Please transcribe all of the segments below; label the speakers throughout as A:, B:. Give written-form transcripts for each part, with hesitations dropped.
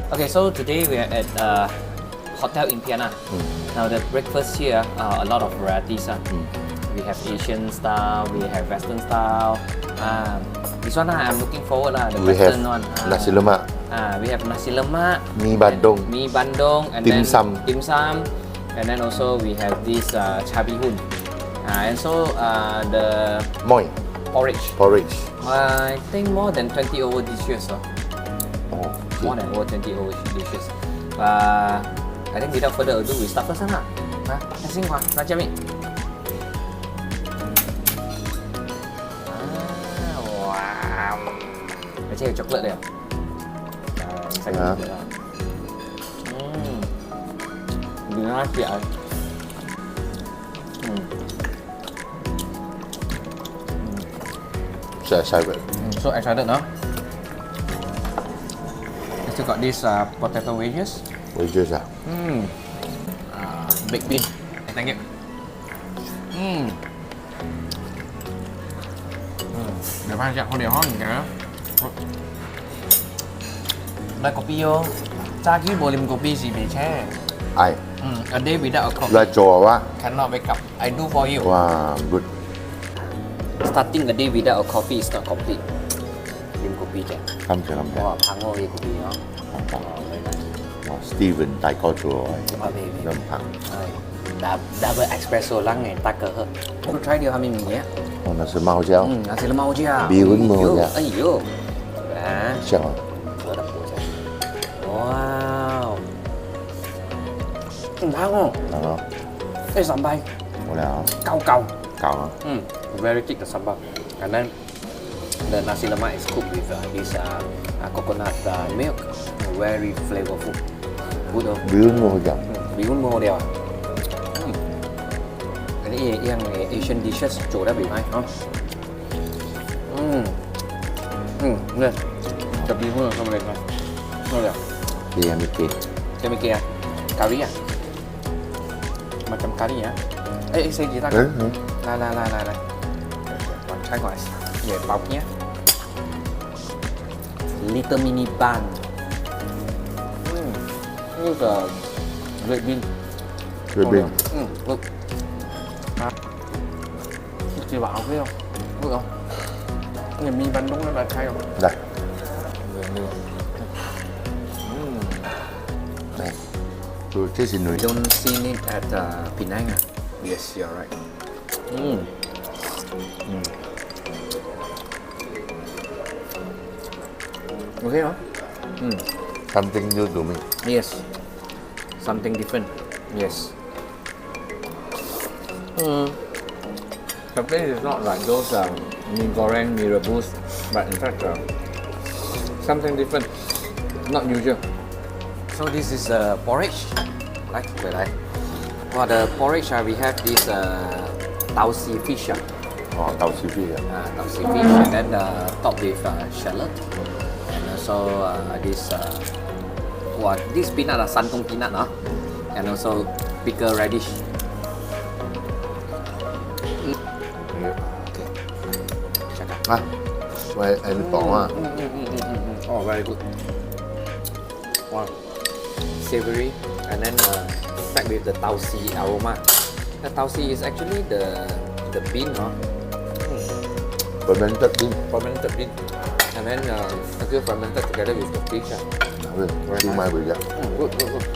A: Okay, so today we are at Hotel Impiana. Now the breakfast here, a lot of varieties. We have Asian style, we have Western style. This one I'm looking forward the
B: We
A: Western
B: have
A: one.
B: nasi lemak,
A: We have nasi lemak,
B: mi bandung,
A: and
B: dim
A: then
B: sum.
A: dim sum, and then also we have this cha bee hoon, and so the
B: moi,
A: porridge. I think more than 20 over dishes.
B: Oh,
A: More than over 20 over dishes. I think without further ado, we start first lah. Xin Hòa, ra cho mình. Wow. Ở trên chocolate đây. Xanh
B: Yeah.
A: rồi. Ngon chị ạ.
B: So excited.
A: So excited, no? I still got these potato wedges.
B: Wedges à?
A: Baked bean. Thank you. Để mang chạm không đều hơn kìa. Đây kopi vô. Cha ký bộ liềm kopi gì bị che.
B: Ai?
A: A day without a coffee.
B: เราจัววะ
A: Cannot wake up. I do for you.
B: Wow, good.
A: Starting a day without a coffee is not complete. Liềm kopi kìa.
B: Không sẽ làm
A: Wow, phang ngô liềm kopi đó.
B: Steven 大哥做
A: 啊，未
B: น้ำผัง
A: double espresso lắng ngày ta cỡ hơn. Có try điều 下面嘢。
B: 哦，那是猫椒，
A: 那是猫椒。
B: 比温猫椒，
A: 哎呦，
B: 香啊！
A: 我的锅仔。哇，唔香喎。
B: 啊，
A: 誒sambal，
B: 我俩
A: 夠。
B: 搞啊，
A: Very thick the sambal, and then the nasi lemak is cooked with this coconut milk, very flavorful. Good không?
B: 比温猫椒，
A: Bị cuốn mô đều. Cái này yên Asian dishes chỗ đã bị mai không? Nè, chụp đi luôn không lên này. Thôi được.
B: เรียนไม่เก่ง
A: Cái bên kia, cà ri à? Mà chấm cà ri hả? Ê, xe gì ta?
B: เออ
A: Này. Còn try ngoài. Về bọc nhé. Little mini bun. Here's a red bean.
B: เรียนเป็น
A: Look. Chị bảo thấy không? Được không? Người mi bánh đúng là thay không?
B: ได้ได้ดูที่สิหนุ่ย
A: Don't see it at Penang. Yes, you're right. Okay, huh?
B: something new to me
A: Yes. Something different. Yes. The place is not like those mee goreng, mee rebus, but in fact something different, not usual. So this is porridge, like for the porridge we have this tau si fish,
B: อ๋อเตาซีฟี่อ่ะ
A: tau si fish, and then topped with shallot, and also this peanut santong peanut, and also pickled radish. Check out.
B: อ่ะไว้ไอ้นี่ป๋องอ่ะ
A: Oh, very good. Wow. Savory, and then packed with the tau si aroma. The tau si is actually the bean,
B: fermented bean
A: fermented bean, and then actually fermented together with the fish.
B: เว้ยดูไม้ไปยัง
A: Good.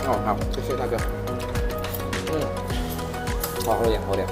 A: Oh, 好，谢谢大哥。好了，好了。